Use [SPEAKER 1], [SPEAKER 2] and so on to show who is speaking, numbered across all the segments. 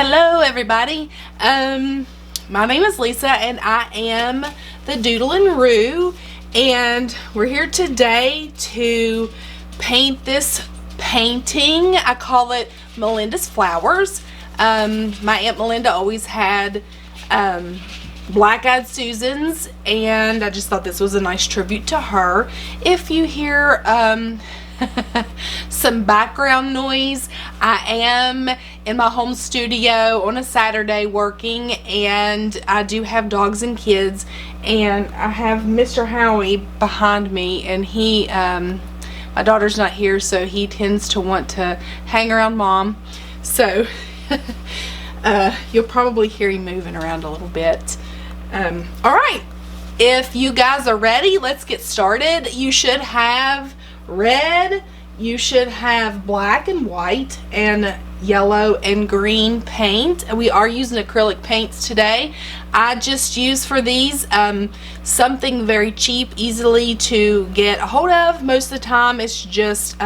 [SPEAKER 1] Hello everybody, my name is Lisa and I am the Doodlin Roo, and we're here today to paint this painting. I call it Melinda's Flowers. My Aunt Melinda always had black-eyed Susans, and I just thought this was a nice tribute to her. If you hear some background noise, I am in my home studio on a Saturday working, and I do have dogs and kids, and I have Mr. Howie behind me, and he my daughter's not here, so he tends to want to hang around Mom, so you'll probably hear him moving around a little bit. Alright, if you guys are ready, let's get started. You should have red, you should have black and white and yellow and green paint. We are using acrylic paints today. I just use for these something very cheap, easily to get a hold of. Most of the time it's just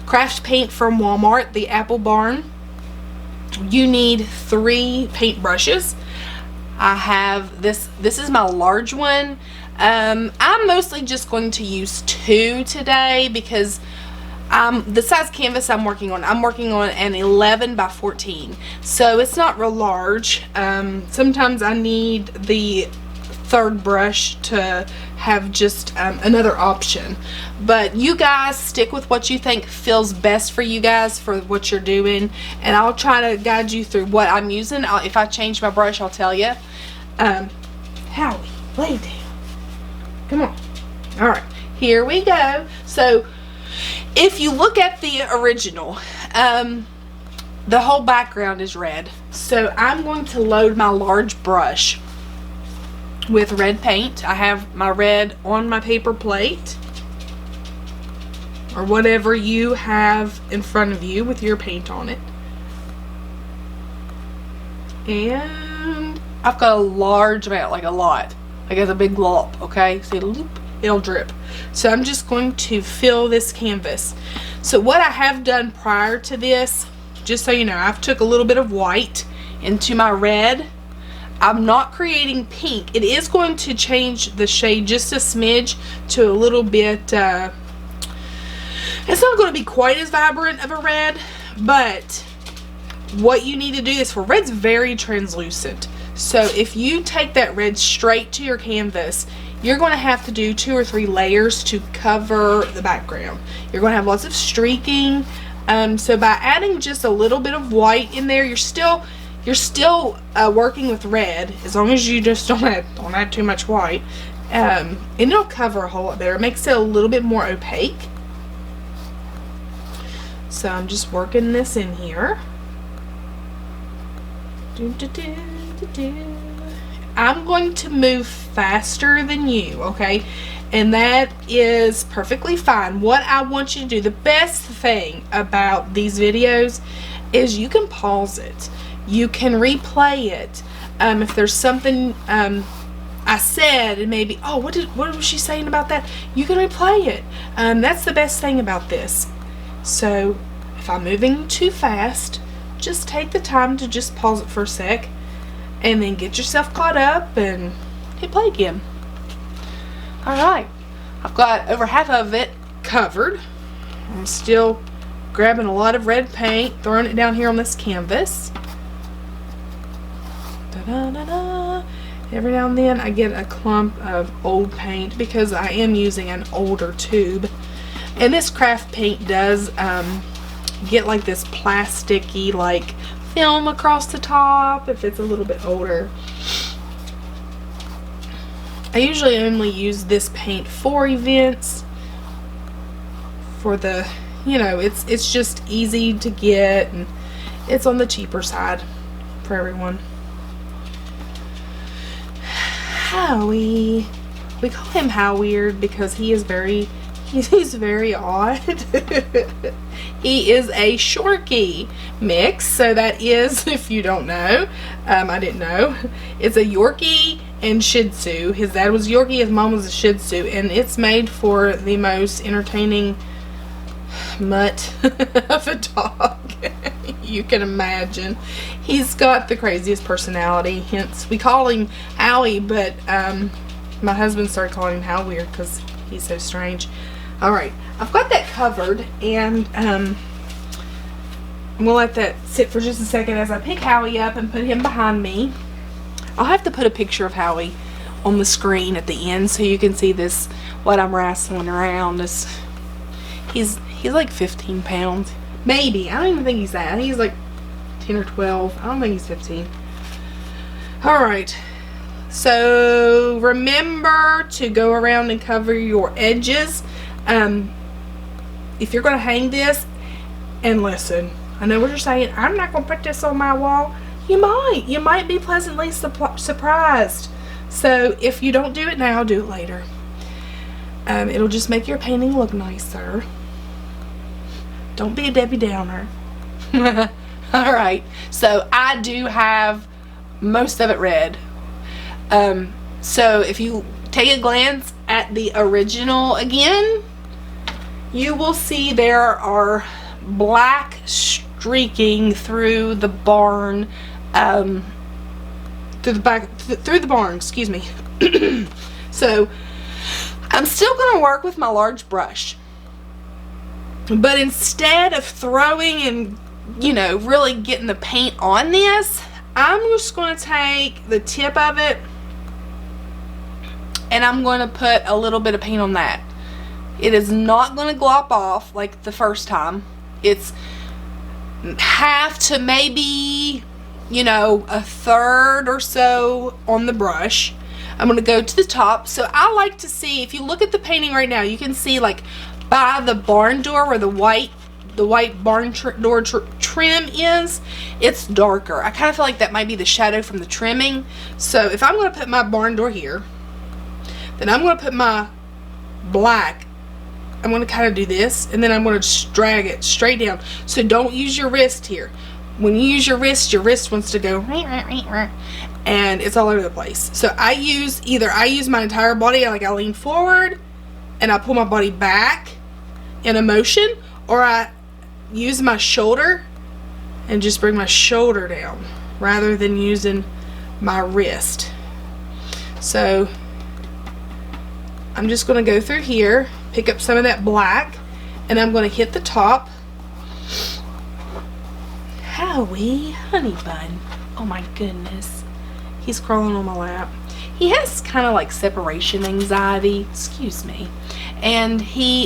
[SPEAKER 1] craft paint from Walmart, the Apple Barn. You need 3 paint brushes. I have this is my large one. I'm mostly just going to use 2 today because the size canvas I'm working on an 11 by 14, so it's not real large. Sometimes I need the 3rd brush to have just another option, but you guys stick with what you think feels best for you guys for what you're doing, and I'll try to guide you through what I'm using. If I change my brush, I'll tell you. Howie, lay down. Come on. Alright, here we go. So if you look at the original, the whole background is red, so I'm going to load my large brush with red paint. I have my red on my paper plate, or whatever you have in front of you with your paint on it, and I've got a large amount, like a lot, like it's a big glop. Okay, see, it'll drip. So I'm just going to fill this canvas. So what I have done prior to this, just so you know, I've took a little bit of white into my red. I'm not creating pink. It is going to change the shade just a smidge to a little bit, it's not going to be quite as vibrant of a red, but what you need to do is, for red's very translucent. So if you take that red straight to your canvas, you're going to have to do 2 or 3 layers to cover the background. You're going to have lots of streaking. So by adding just a little bit of white in there, you're still working with red, as long as you just don't add too much white, and it'll cover a whole lot better. It makes it a little bit more opaque. So I'm just working this in here. I'm going to move faster than you, okay? And that is perfectly fine. What I want you to do, the best thing about these videos is you can pause it. You can replay it. If there's something I said and maybe, oh, what was she saying about that? You can replay it. That's the best thing about this. So if I'm moving too fast, just take the time to just pause it for a sec, and then get yourself caught up and hit play again. Alright, I've got over half of it covered. I'm still grabbing a lot of red paint, throwing it down here on this canvas. Da-da-da-da. Every now and then I get a clump of old paint because I am using an older tube. And this craft paint does get like this plasticky like film across the top if it's a little bit older. I usually only use this paint for events, for the, you know, it's just easy to get, and it's on the cheaper side for everyone. Howie, we call him Howeird because he's very odd. He is a Yorkie mix, so that is, if you don't know, I didn't know, it's a Yorkie and Shih Tzu. His dad was Yorkie, his mom was a Shih Tzu, and it's made for the most entertaining mutt of a dog. you can imagine. He's got the craziest personality, hence we call him Howie, but my husband started calling him How Weird because he's so strange. Alright, I've got that covered, and I'm going to let that sit for just a second as I pick Howie up and put him behind me. I'll have to put a picture of Howie on the screen at the end so you can see this, what I'm wrestling around. He's like 15 pounds. Maybe. I don't even think he's that. I think he's like 10 or 12. I don't think he's 15. Alright. So remember to go around and cover your edges. If you're going to hang this, and listen, I know what you're saying, I'm not going to put this on my wall. You might be pleasantly surprised. So if you don't do it now, do it later. It'll just make your painting look nicer. Don't be a Debbie Downer. Alright, so I do have most of it red. So if you take a glance at the original again, you will see there are black streaking through the barn, through the barn, excuse me. So I'm still going to work with my large brush, but instead of throwing and, you know, really getting the paint on this, I'm just going to take the tip of it and I'm going to put a little bit of paint on that. It is not going to glop off like the first time. It's half to maybe, you know, a third or so on the brush. I'm going to go to the top. So I like to see, if you look at the painting right now, you can see like by the barn door where the white barn door trim is, it's darker. I kind of feel like that might be the shadow from the trimming. So if I'm going to put my barn door here, then I'm going to put my black, I'm going to kind of do this, and then I'm going to just drag it straight down. So don't use your wrist here. When you use your wrist wants to go and it's all over the place. So I use my entire body, like I lean forward and I pull my body back in a motion, or I use my shoulder and just bring my shoulder down rather than using my wrist. So I'm just going to go through here, pick up some of that black, and I'm going to hit the top. Howie, honey bun. Oh my goodness. He's crawling on my lap. He has kind of like separation anxiety, excuse me. And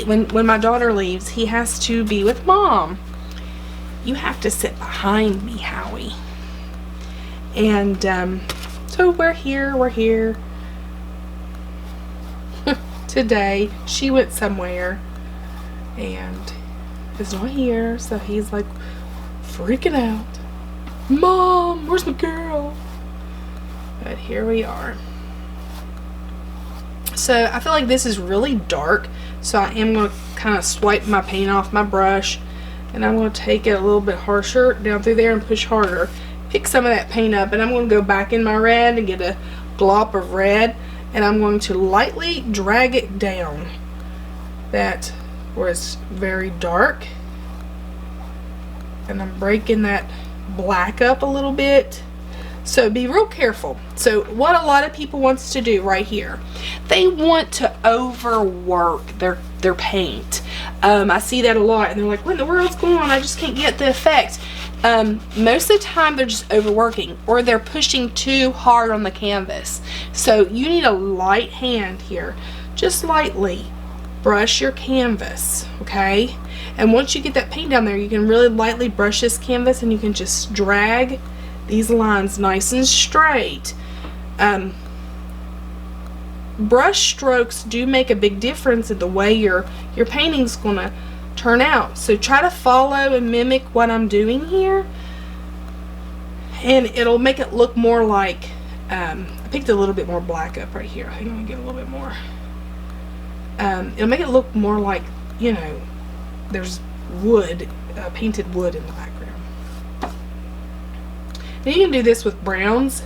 [SPEAKER 1] when my daughter leaves, he has to be with mom. You have to sit behind me, Howie. And so we're here. Today she went somewhere and is not here, so he's like freaking out. Mom, where's my girl? But here we are. So I feel like this is really dark, so I am going to kind of swipe my paint off my brush, and I'm going to take it a little bit harsher down through there and push harder. Pick some of that paint up, and I'm going to go back in my red and get a glop of red, and I'm going to lightly drag it down that where it's very dark, and I'm breaking that black up a little bit. So be real careful. So what a lot of people wants to do right here, they want to overwork their paint. I see that a lot, and they're like, what in the world's going on? I just can't get the effect. Most of the time they're just overworking, or they're pushing too hard on the canvas. So you need a light hand here. Just lightly brush your canvas, okay? And once you get that paint down there, you can really lightly brush this canvas, and you can just drag these lines nice and straight. Brush strokes do make a big difference in the way your painting's gonna turn out. So try to follow and mimic what I'm doing here, and it'll make it look more like, I picked a little bit more black up right here. I think I'm gonna get a little bit more. It'll make it look more like, you know, there's wood, painted wood in the background. Now you can do this with browns,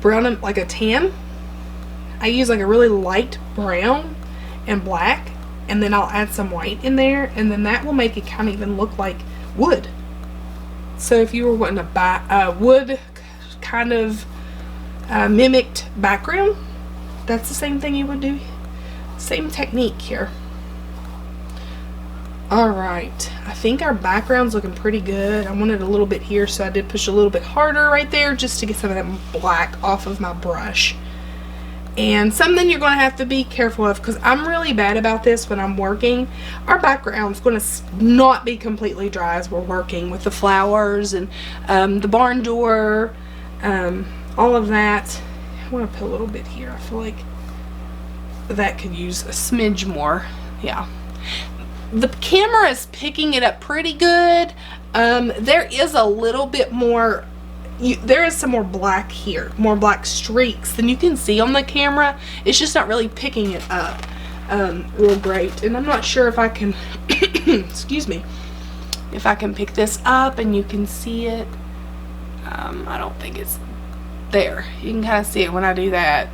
[SPEAKER 1] brown like a tan. I use like a really light brown and black, and then I'll add some white in there, and then that will make it kind of even look like wood. So if you were wanting to buy a wood kind of mimicked background, that's the same thing you would do. Same technique here. Alright, I think our background's looking pretty good. I wanted a little bit here, so I did push a little bit harder right there just to get some of that black off of my brush. And something you're going to have to be careful of, because I'm really bad about this when I'm working. Our background's going to not be completely dry as we're working with the flowers and the barn door, all of that. I want to put a little bit here. I feel like that could use a smidge more. Yeah. The camera is picking it up pretty good. There is a little bit more, there is some more black here, more black streaks than you can see on the camera. It's just not really picking it up real great. And I'm not sure if I can, excuse me, if I can pick this up and you can see it. I don't think it's there. You can kind of see it when I do that.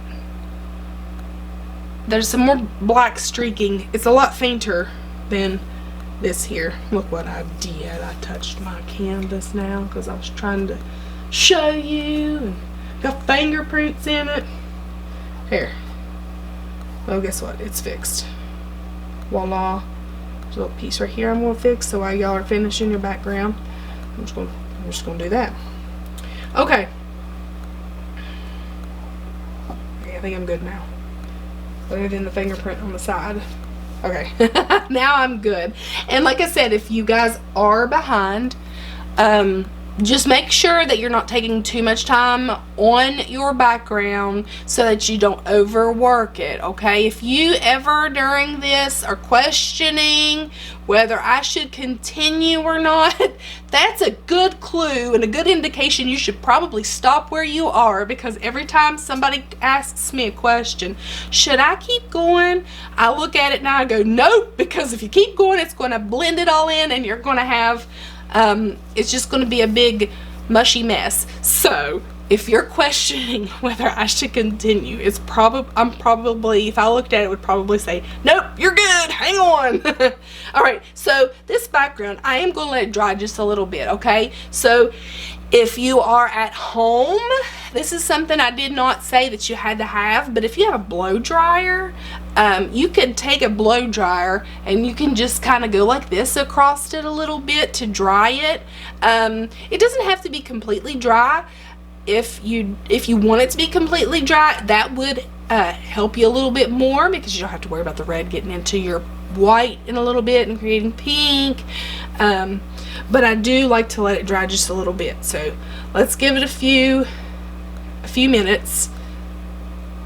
[SPEAKER 1] There's some more black streaking. It's a lot fainter than this here. Look what I did. I touched my canvas now because I was trying to show you. And got fingerprints in it. Here. Well, guess what? It's fixed. Voila. There's a little piece right here I'm going to fix. So while y'all are finishing your background, I'm just going to do that. Okay. I think I'm good now. Other than the fingerprint on the side. Okay, now I'm good. And like I said, if you guys are behind, just make sure that you're not taking too much time on your background so that you don't overwork it, okay? If you ever during this are questioning whether I should continue or not, that's a good clue and a good indication you should probably stop where you are, because every time somebody asks me a question, should I keep going? I look at it and I go, nope, because if you keep going, it's going to blend it all in and you're going to have, it's just going to be a big mushy mess. So if you're questioning whether I should continue, I'm probably, if I looked at it, would probably say, nope, you're good, hang on. All right, so this background, I am going to let it dry just a little bit, okay? So if you are at home, this is something I did not say that you had to have, but if you have a blow dryer, you could take a blow dryer and you can just kind of go like this across it a little bit to dry it. It doesn't have to be completely dry. If you want it to be completely dry, that would help you a little bit more, because you don't have to worry about the red getting into your white in a little bit and creating pink. But I do like to let it dry just a little bit. So let's give it a few minutes.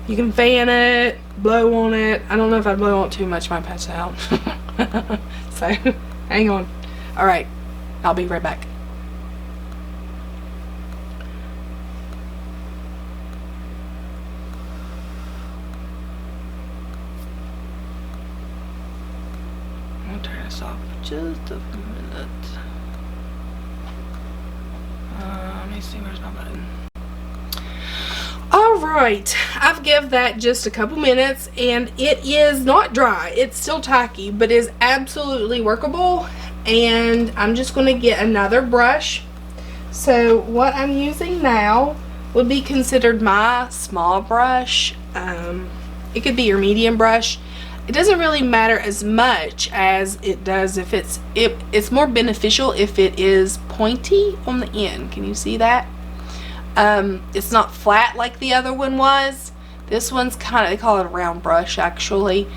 [SPEAKER 1] You can fan it, blow on it. I don't know if I blow on it too much, might pass out. So hang on. All right, I'll be right back. I'll turn this off for just a minute. Let me see, where's my button? Alright, I've given that just a couple minutes and it is not dry. It's still tacky, but is absolutely workable. And I'm just going to get another brush. So what I'm using now would be considered my small brush. It could be your medium brush. It doesn't really matter as much as it does if it's more beneficial if it is pointy on the end. Can you see that? It's not flat like the other one was. This one's kind of, they call it a round brush actually,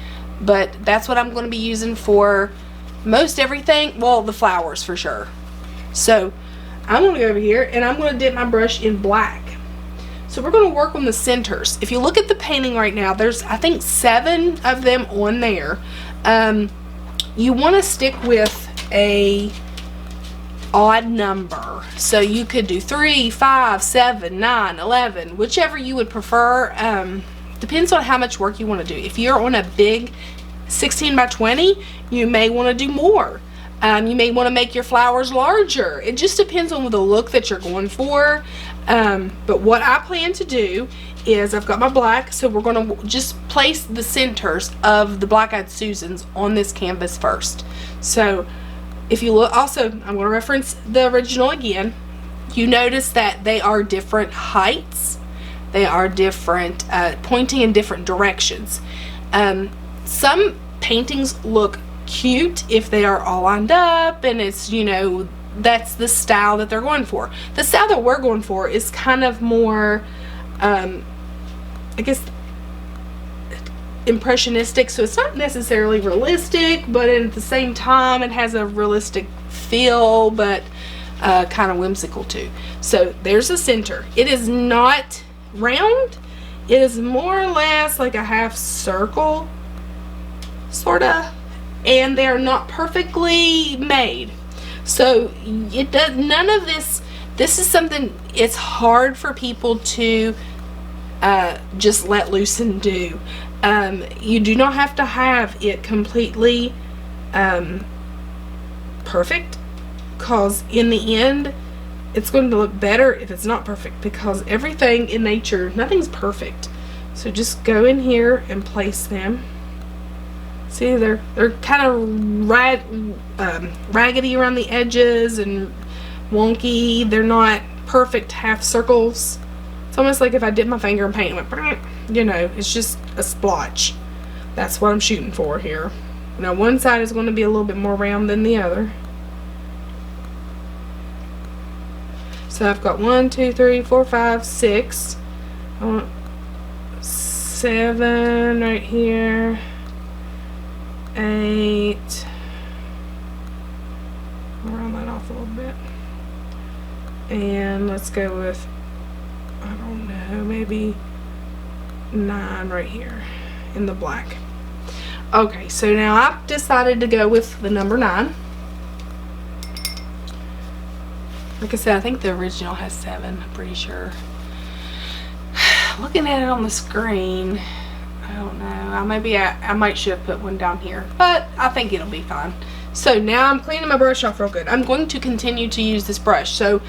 [SPEAKER 1] but that's what I'm going to be using for most everything. Well, the flowers for sure. So I'm going to go over here and I'm going to dip my brush in black. So we're going to work on the centers. If you look at the painting right now, there's I think 7 of them on there. You want to stick with a odd number. So you could do 3, 5, 7, 9, 11, whichever you would prefer. Depends on how much work you want to do. If you're on a big 16 by 20, you may want to do more. You may want to make your flowers larger. It just depends on the look that you're going for. But what I plan to do is I've got my black, so we're going to just place the centers of the Black Eyed Susans on this canvas first. So if you look, also, I'm going to reference the original again. You notice that they are different heights. They are different, pointing in different directions. Some paintings look cute if they are all lined up and it's, you know, that's the style that they're going for. The style that we're going for is kind of more, I guess, impressionistic, so it's not necessarily realistic, but at the same time it has a realistic feel, but kind of whimsical too. So there's the center. It is not round. It is more or less like a half circle, sort of, and they're not perfectly made. So it does, none of this is something, it's hard for people to just let loose and do. You do not have to have it completely perfect, because in the end it's going to look better if it's not perfect, because everything in nature, nothing's perfect. So just go in here and place them. See, they're kind of raggedy around the edges and wonky. They're not perfect half circles. It's almost like if I dip my finger in paint and went, you know, it's just a splotch. That's what I'm shooting for here. Now one side is going to be a little bit more round than the other. So I've got 1, 2, 3, 4, 5, 6. I want 7 right here. 8. I'll round that off a little bit. And let's go with, I don't know, maybe 9 right here in the black. Okay, so now I've decided to go with the number 9. Like I said, I think the original has 7, I'm pretty sure. Looking at it on the screen, I don't know. I might should have put one down here, but I think it'll be fine. So now I'm cleaning my brush off real good. I'm going to continue to use this brush, so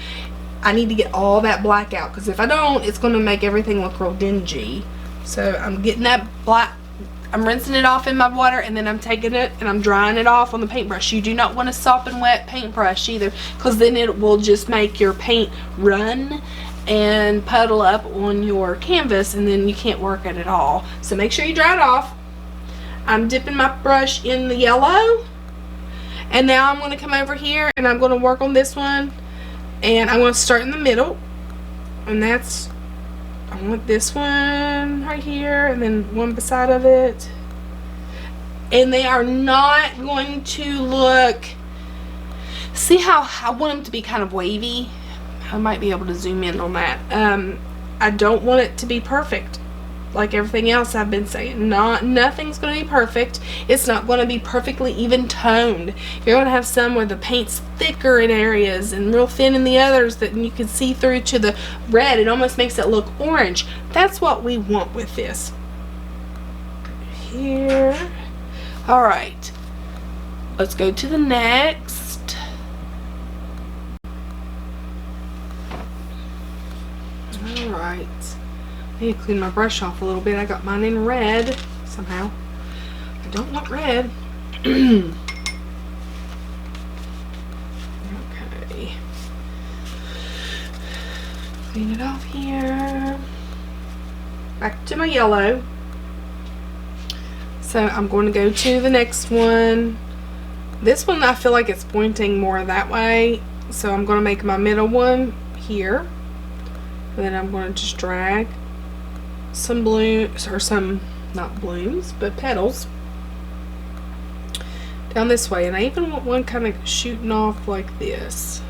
[SPEAKER 1] I need to get all that black out, because if I don't, it's going to make everything look real dingy. So I'm getting that black, I'm rinsing it off in my water, and then I'm taking it and I'm drying it off on the paintbrush. You do not want a sopping wet paintbrush either, because then it will just make your paint run and puddle up on your canvas, and then you can't work it at all. So make sure you dry it off. I'm dipping my brush in the yellow, and now I'm going to come over here and I'm going to work on this one, and I'm going to start in the middle, and that's, I want this one right here and then one beside of it, and they are not going to look, see how I want them to be kind of wavy. I might be able to zoom in on that. I don't want it to be perfect like everything else I've been saying. Nothing's going to be perfect. It's not going to be perfectly even toned. You're going to have some where the paint's thicker in areas and real thin in the others that you can see through to the red. It almost makes it look orange. That's what we want with this. Here. Alright. Let's go to the next. Alright. I need to clean my brush off a little bit. I got mine in red somehow. I don't want red. Okay. Clean it off here. Back to my yellow. So I'm going to go to the next one. This one I feel like it's pointing more that way. So I'm going to make my middle one here. And then I'm going to just drag some blooms, or some, not blooms, but petals down this way. And I even want one kind of shooting off like this.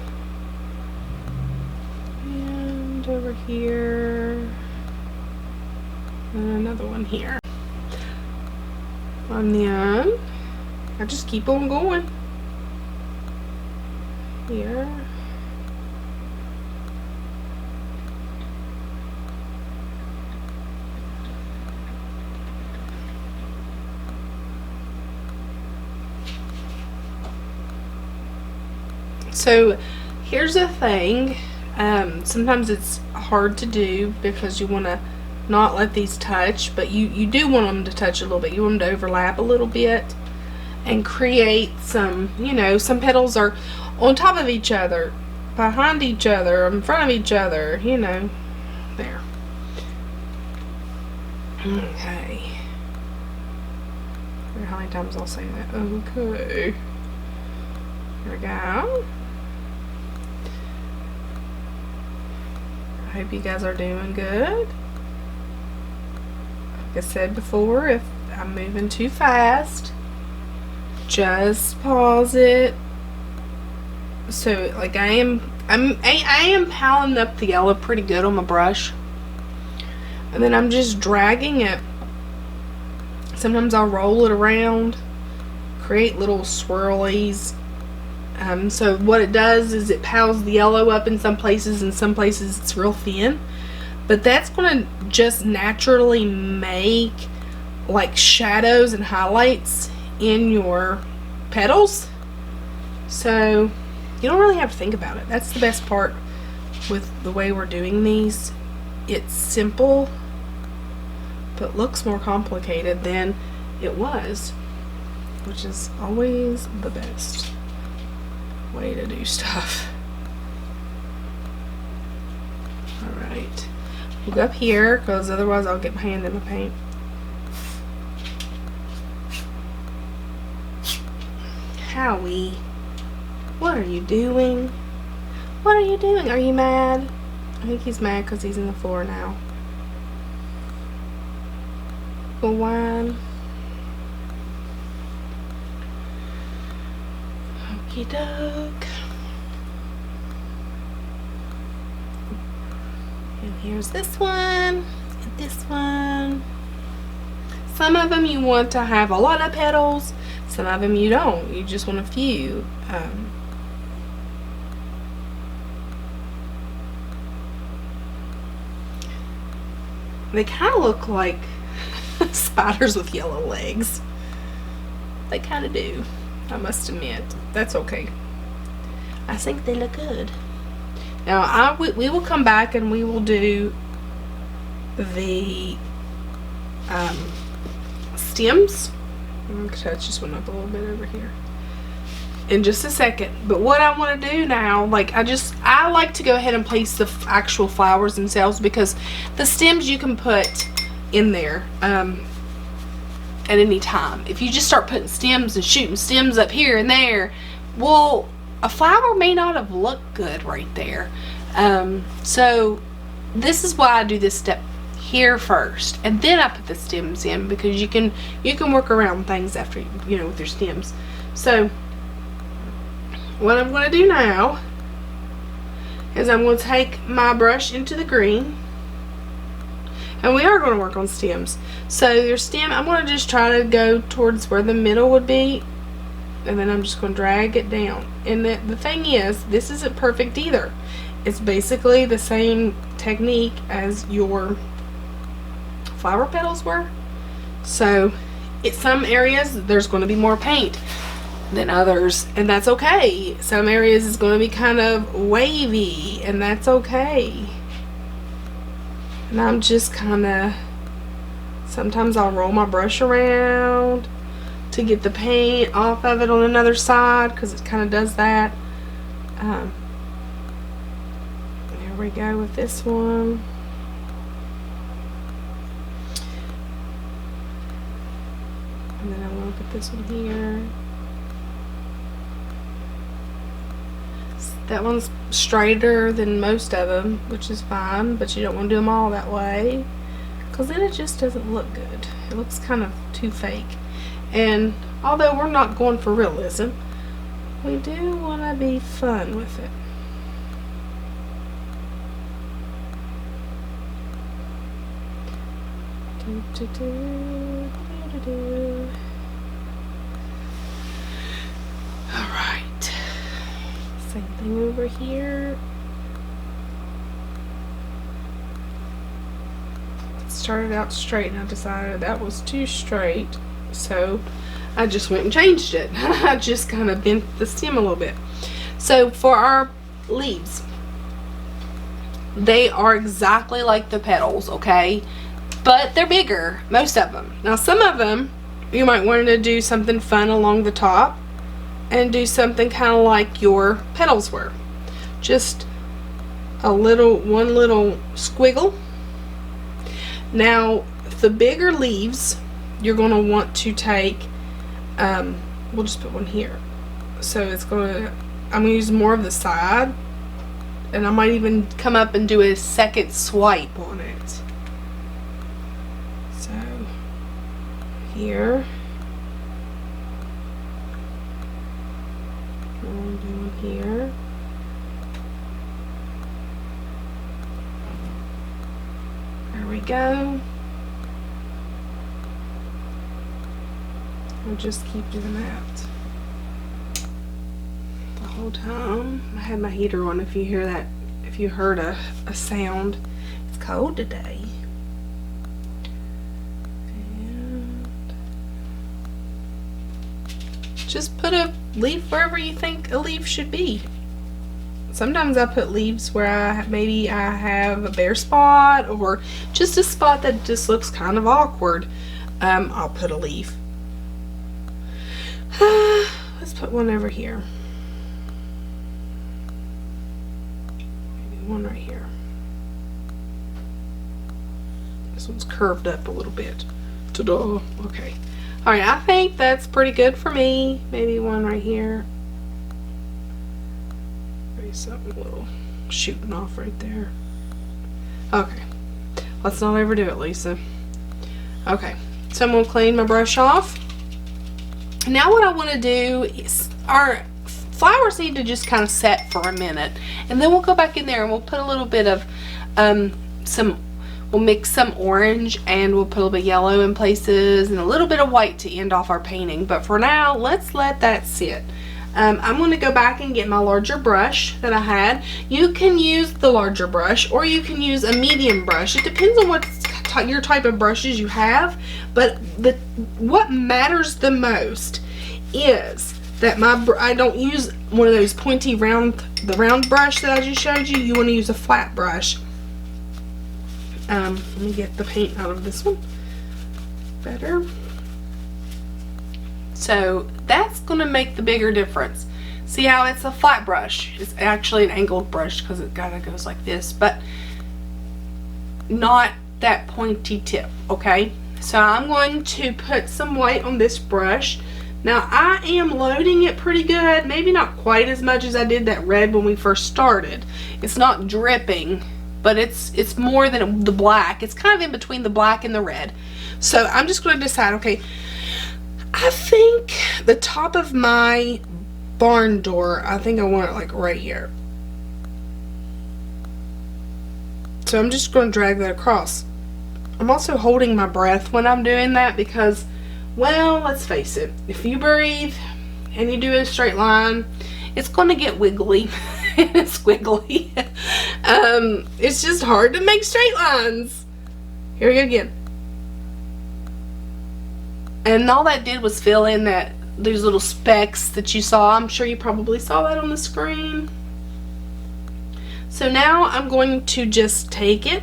[SPEAKER 1] And over here. And another one here. And then I just keep on going. Here. So here's the thing, sometimes it's hard to do because you want to not let these touch, but you do want them to touch a little bit. You want them to overlap a little bit, and create some, you know, some petals are on top of each other, behind each other, in front of each other, you know, there. Okay. I wonder how many times I'll say that. Okay. Here we go. I hope you guys are doing good. Like I said before, if I'm moving too fast, just pause it. So like I am piling up the yellow pretty good on my brush, and then I'm just dragging it. Sometimes I'll roll it around, create little swirlies. So what it does is it piles the yellow up in some places, and some places it's real thin, but that's going to just naturally make like shadows and highlights in your petals. So you don't really have to think about it. That's the best part with the way we're doing these. It's simple, but looks more complicated than it was, which is always the best way to do stuff. Alright, we'll go up here because otherwise I'll get my hand in the paint. Howie, what are you doing? What are you doing? Are you mad? I think he's mad because he's in the floor now. Go whine. Okie doke. And here's this one, and this one. Some of them you want to have a lot of petals, some of them you don't. You just want a few. They kind of look like spiders with yellow legs. They kind of do, I must admit. That's okay. I think they look good. Now we will come back and we will do the stems. I'm going to touch this one up a little bit over here in just a second. But what I want to do now, like I like to go ahead and place the actual flowers themselves, because the stems you can put in there at any time. If you just start putting stems and shooting stems up here and there, well, a flower may not have looked good right there. So this is why I do this step here first, and then I put the stems in, because you can work around things after, you know, with your stems. So what I'm going to do now is I'm going to take my brush into the green, and we are going to work on stems. So your stem, I'm going to just try to go towards where the middle would be, and then I'm just going to drag it down. And the thing is, this isn't perfect either. It's basically the same technique as your flower petals were. So in some areas there's going to be more paint than others, and that's okay. Some areas is going to be kind of wavy, and that's okay. And I'm just kind of, sometimes I'll roll my brush around to get the paint off of it on another side, because it kind of does that. There we go with this one. And then I'm going to put this one here. That one's straighter than most of them, which is fine, but you don't want to do them all that way, because then it just doesn't look good. It looks kind of too fake. And although we're not going for realism, we do want to be fun with it. Alright. Same thing over here. It started out straight, and I decided that was too straight, so I just went and changed it. I just kind of bent the stem a little bit. So for our leaves, they are exactly like the petals, okay? But they're bigger, most of them. Now some of them you might want to do something fun along the top and do something kind of like your petals were. Just one little squiggle. Now, the bigger leaves, you're going to want to take, we'll just put one here. So I'm going to use more of the side, and I might even come up and do a second swipe on it. So, here. I'm doing here. There we go. I'll just keep doing that the whole time. I had my heater on. If you hear that, if you heard a sound, it's cold today. And just put a leaf wherever you think a leaf should be. Sometimes I put leaves where maybe I have a bare spot, or just a spot that just looks kind of awkward. I'll put a leaf. Let's put one over here. Maybe one right here. This one's curved up a little bit. Ta-da! Okay. Alright, I think that's pretty good for me. Maybe one right here. Maybe something a little shooting off right there. Okay. Let's not overdo it, Lisa. Okay. So I'm going to clean my brush off. Now what I want to do is, our flowers need to just kind of set for a minute, and then we'll go back in there and we'll put a little bit of we'll mix some orange, and we'll put a little bit of yellow in places and a little bit of white to end off our painting. But for now, let's let that sit. I'm going to go back and get my larger brush that I had. You can use the larger brush, or you can use a medium brush. It depends on what your type of brushes you have, but what matters the most is that I don't use one of those pointy round brush that I just showed you. You want to use a flat brush. Let me get the paint out of this one better. So that's going to make the bigger difference. See how it's a flat brush? It's actually an angled brush because it kind of goes like this, but not that pointy tip. Okay, so I'm going to put some white on this brush. Now I am loading it pretty good, maybe not quite as much as I did that red when we first started. It's not dripping, but it's more than the black. It's kind of in between the black and the red. So I'm just going to decide, okay, I think the top of my barn door, I think I want it like right here. So I'm just going to drag that across. I'm also holding my breath when I'm doing that because, well, let's face it, if you breathe and you do a straight line, it's going to get wiggly and squiggly. It's just hard to make straight lines. Here we go again. And all that did was fill in those little specks that you saw. I'm sure you probably saw that on the screen. So now I'm going to just take it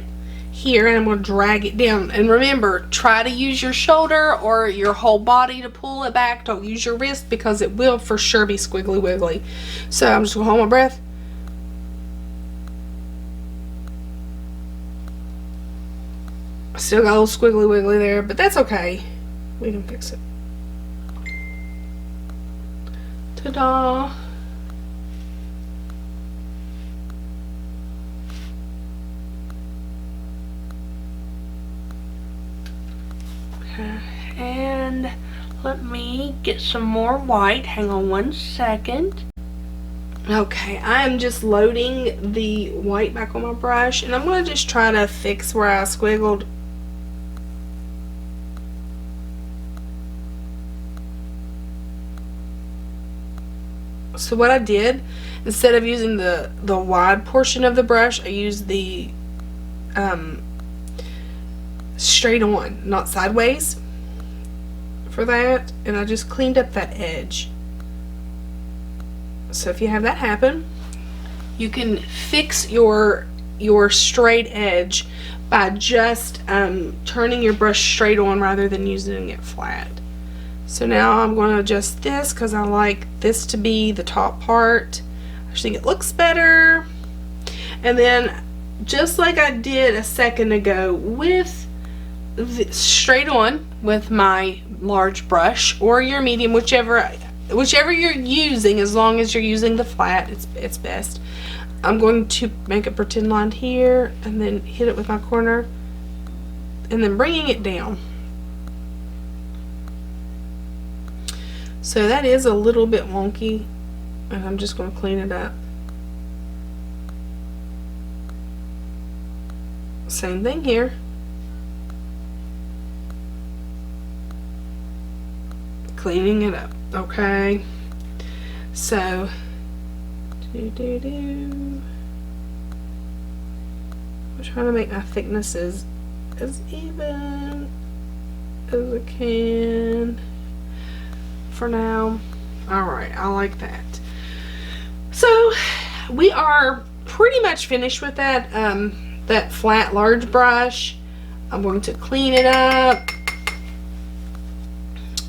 [SPEAKER 1] here and I'm going to drag it down. And remember, try to use your shoulder or your whole body to pull it back. Don't use your wrist because it will for sure be squiggly wiggly. So I'm just going to hold my breath. Still got a little squiggly wiggly there, but that's okay. We can fix it. Ta-da! And let me get some more white. Hang on one second. Okay, I am just loading the white back on my brush, and I'm going to just try to fix where I squiggled. So what I did, instead of using the wide portion of the brush, I used the straight on, not sideways, for that, and I just cleaned up that edge. So if you have that happen, you can fix your straight edge by just turning your brush straight on rather than using it flat. So now I'm going to adjust this because I like this to be the top part. I just think it looks better. And then just like I did a second ago with straight on with my large brush or your medium, whichever you're using, as long as you're using the flat, it's best. I'm going to make a pretend line here and then hit it with my corner and then bringing it down. So that is a little bit wonky, and I'm just going to clean it up. Same thing here. Cleaning it up. Okay. So, I'm trying to make my thicknesses as even as I can for now. Alright, I like that. So we are pretty much finished with that that flat large brush. I'm going to clean it up,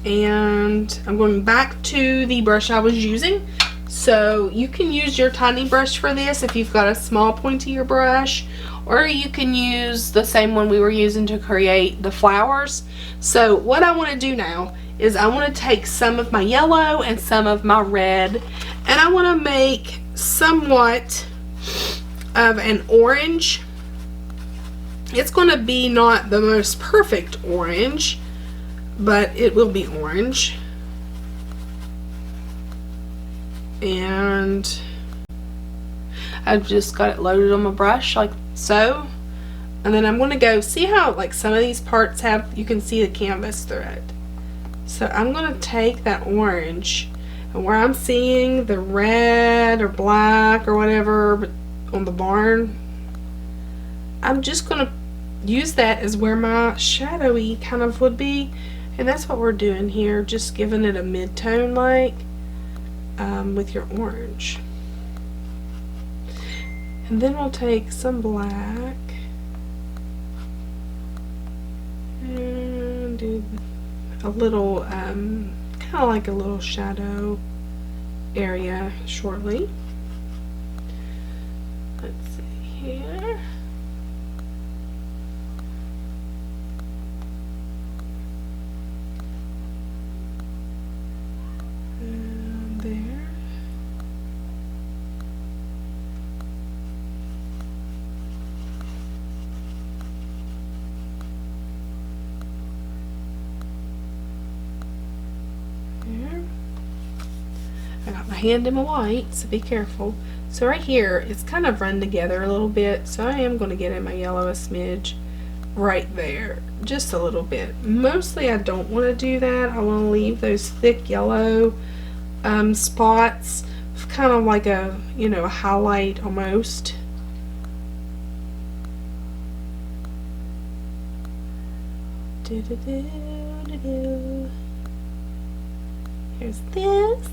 [SPEAKER 1] and I'm going back to the brush I was using. So you can use your tiny brush for this if you've got a small pointier brush, or you can use the same one we were using to create the flowers. So what I want to do now is I want to take some of my yellow and some of my red, and I want to make somewhat of an orange. It's going to be not the most perfect orange, but it will be orange. And I've just got it loaded on my brush like so. And then I'm going to go, see how like some of these parts have, you can see the canvas thread. So I'm going to take that orange, and where I'm seeing the red or black or whatever on the barn, I'm just going to use that as where my shadowy kind of would be. And that's what we're doing here, just giving it a mid-tone like with your orange. And then we'll take some black and do a little kind of like a little shadow area shortly. Let's see here. And there. I got my hand in my white, so be careful. So right here, it's kind of run together a little bit, so I am going to get in my yellow a smidge right there, just a little bit. Mostly I don't want to do that. I want to leave those thick yellow spots, kind of like a, you know, a highlight almost. Here's this.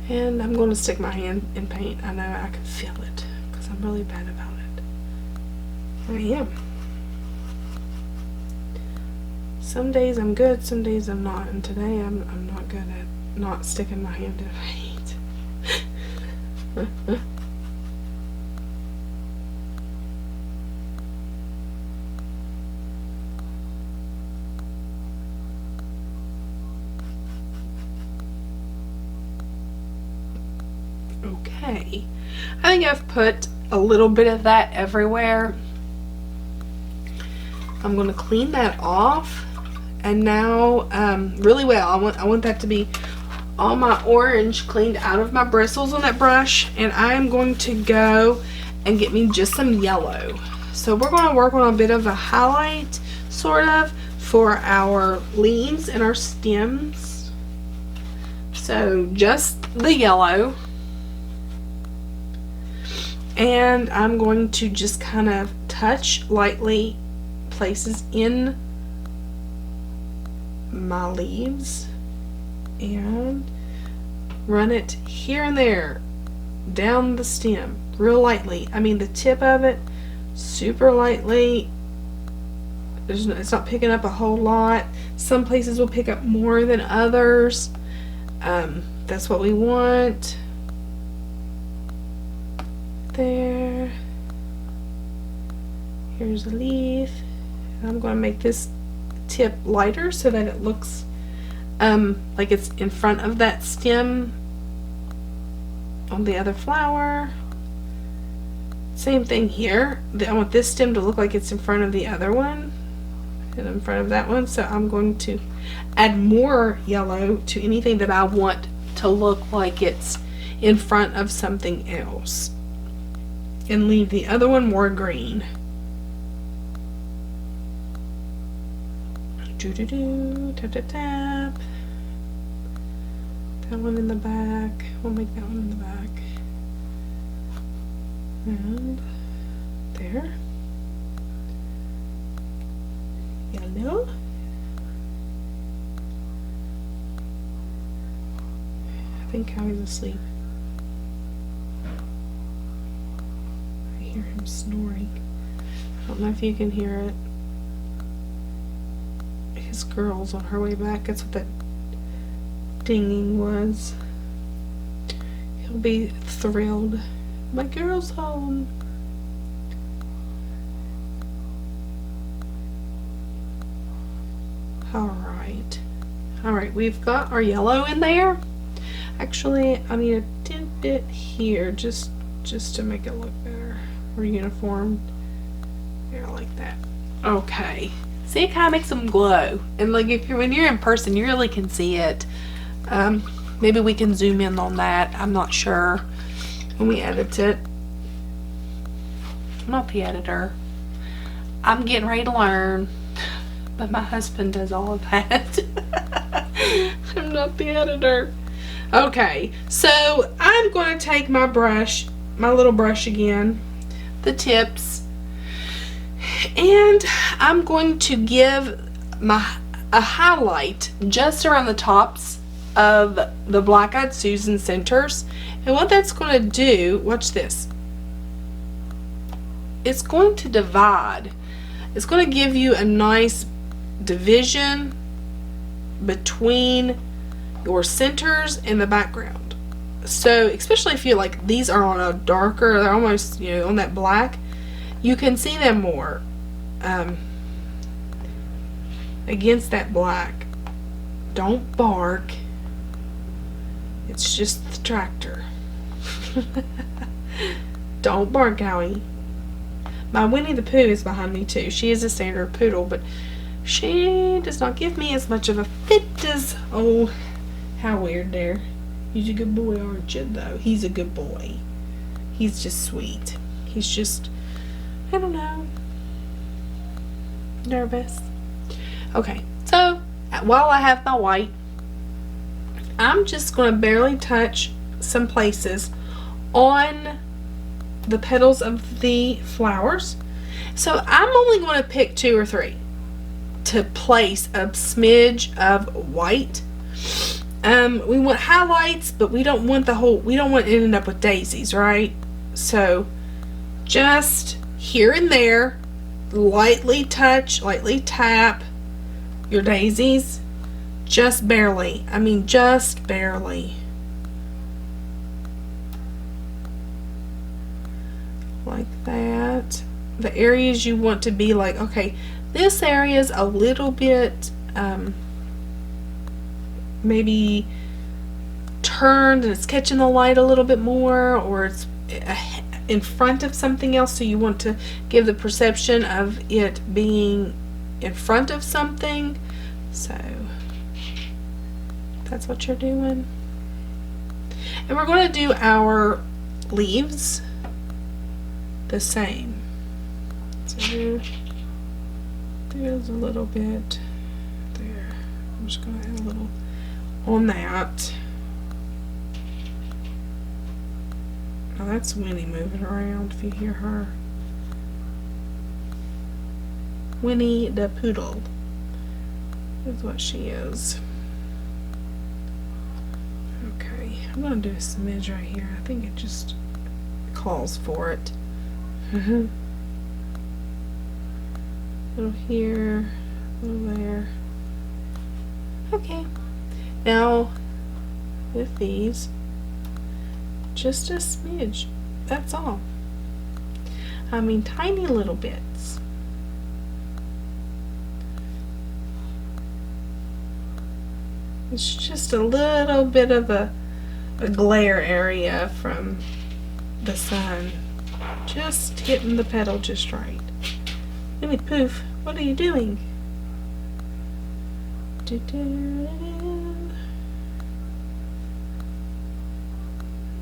[SPEAKER 1] And I'm going to stick my hand in paint. I know I can feel it because I'm really bad about it. I am. Some days I'm good, some days I'm not. And today I'm not good at not sticking my hand in paint. Okay, I think I've put a little bit of that everywhere. I'm going to clean that off, and now really well I want that to be all my orange cleaned out of my bristles on that brush, and I'm going to go and get me just some yellow. So we're going to work on a bit of a highlight sort of for our leaves and our stems. So just the yellow. And I'm going to just kind of touch lightly places in my leaves and run it here and there down the stem real lightly. I mean the tip of it super lightly, It's not picking up a whole lot. Some places will pick up more than others. That's what we want. There. Here's a leaf. I'm going to make this tip lighter so that it looks like it's in front of that stem on the other flower. Same thing here. I want this stem to look like it's in front of the other one and in front of that one. So I'm going to add more yellow to anything that I want to look like it's in front of something else, and leave the other one more green. Tap, tap, tap. That one in the back. We'll make that one in the back. And there. Yellow. I think Howie's asleep. I hear him snoring. I don't know if you can hear it. His girl's on her way back. That's what that dinging was. He'll be thrilled. My girl's home. Alright, we've got our yellow in there. Actually, I need a tidbit here just to make it look better. Or uniform. Yeah, like that. Okay. See, it kind of makes them glow. And like when you're in person, you really can see it. Maybe we can zoom in on that. I'm not sure when we edit it. I'm not the editor. I'm getting ready to learn. But my husband does all of that. I'm not the editor. Okay, so I'm going to take my brush, my little brush again, the tips, and I'm going to give a highlight just around the tops of the Black Eyed Susan centers. And what that's going to do, watch this, it's going to divide. It's going to give you a nice division between your centers and the background. So especially if you like these are on a darker, they're almost, you know, on that black, you can see them more against that black. Don't bark, it's just the tractor. Don't bark, Howie. My Winnie the Pooh is behind me too. She is a standard poodle, but she does not give me as much of a fit as, oh, how weird there. He's a good boy, aren't you, though? He's a good boy. He's just sweet. He's just, I don't know, nervous. Okay, so while I have my white, I'm just going to barely touch some places on the petals of the flowers. So I'm only going to pick 2 or 3 to place a smidge of white. We want highlights, but we don't want the whole, we don't want to end up with daisies, right? So just here and there, lightly touch, lightly tap your daisies, just barely. I mean, just barely. Like that. The areas you want to be like, okay, this area is a little bit maybe turned and it's catching the light a little bit more, or it's in front of something else, so you want to give the perception of it being in front of something. So that's what you're doing. And we're going to do our leaves the same. So there's a little bit there. I'm just going to add a little on that. Now that's Winnie moving around, if you hear her. Winnie the Poodle is what she is. Okay, I'm going to do a smidge right here. I think it just calls for it. A little here, a little there. Okay. Now, with these, just a smidge. That's all. I mean, tiny little bits. It's just a little bit of a glare area from the sun. Just hitting the petal just right. Let me poof. What are you doing?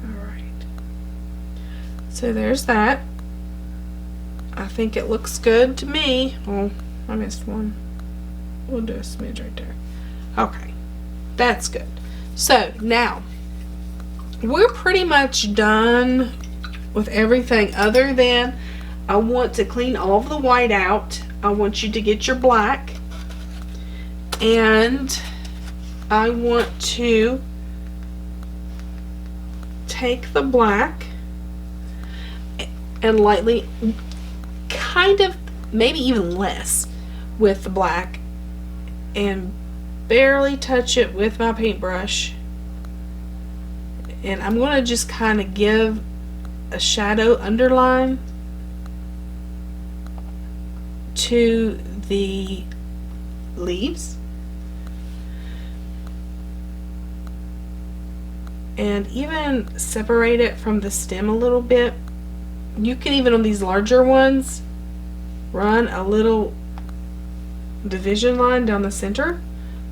[SPEAKER 1] Alright. So there's that. I think it looks good to me. Oh, I missed one. We'll do a smidge right there. Okay. That's good. So now we're pretty much done with everything other than I want to clean all of the white out. I want you to get your black, and I want to take the black and lightly, kind of, maybe even less with the black, and barely touch it with my paintbrush, and I'm going to just kind of give a shadow underline to the leaves, and even separate it from the stem a little bit. You can even, on these larger ones, run a little division line down the center,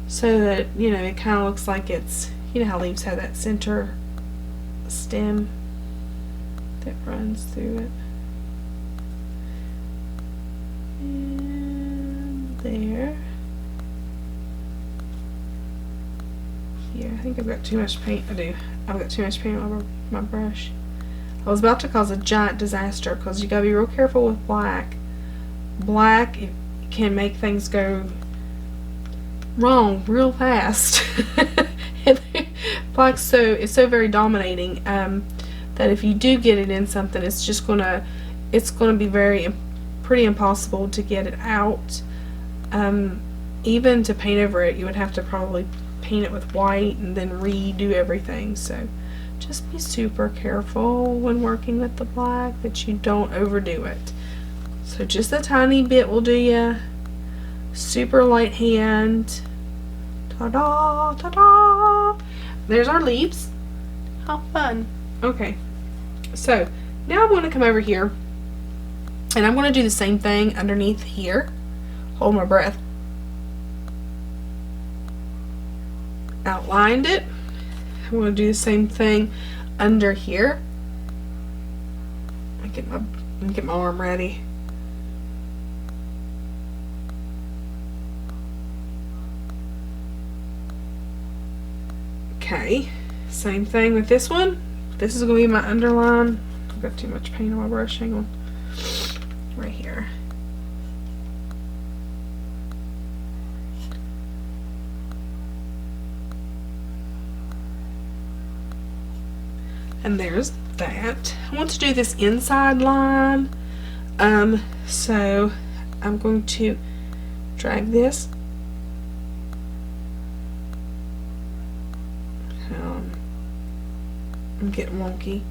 [SPEAKER 1] so that, you know, it kind of looks like it's, you know how leaves have that center stem that runs through it. And there. Here, I think I've got too much paint. I do. I've got too much paint on my brush. I was about to cause a giant disaster, because you gotta be real careful with black. Black, it can make things go wrong real fast. Black is so very dominating, that if you do get it in something, it's just gonna be pretty impossible to get it out. Even to paint over it, you would have to probably paint it with white and then redo everything. So just be super careful when working with the black that you don't overdo it. So just a tiny bit will do ya. Super light hand. Ta-da, ta-da. There's our leaves. How fun. Okay, so now I'm going to come over here, and I'm going to do the same thing underneath here. Hold my breath. Outlined it. I'm going to do the same thing under here. Let me get my arm ready. Okay, same thing with this one. This is going to be my underline. I've got too much paint on my brush. Hang on. Right here. And there's that. I want to do this inside line. So I'm going to drag this. I'm getting wonky.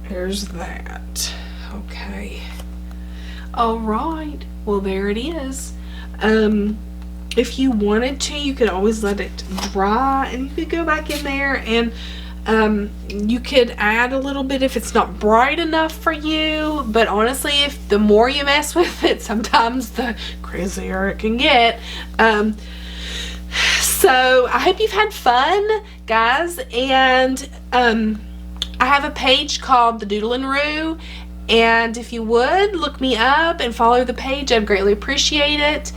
[SPEAKER 1] There's that. Okay. Alright. Well, there it is. If you wanted to, you could always let it dry, and you could go back in there and you could add a little bit if it's not bright enough for you. But honestly, if the more you mess with it, sometimes the crazier it can get. So I hope you've had fun, guys, and I have a page called the Doodlin Roo, and if you would look me up and follow the page, I'd greatly appreciate it.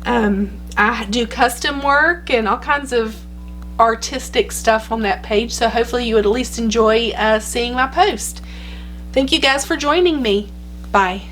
[SPEAKER 1] I do custom work and all kinds of artistic stuff on that page, so hopefully you would at least enjoy seeing my post. Thank you guys for joining me. Bye.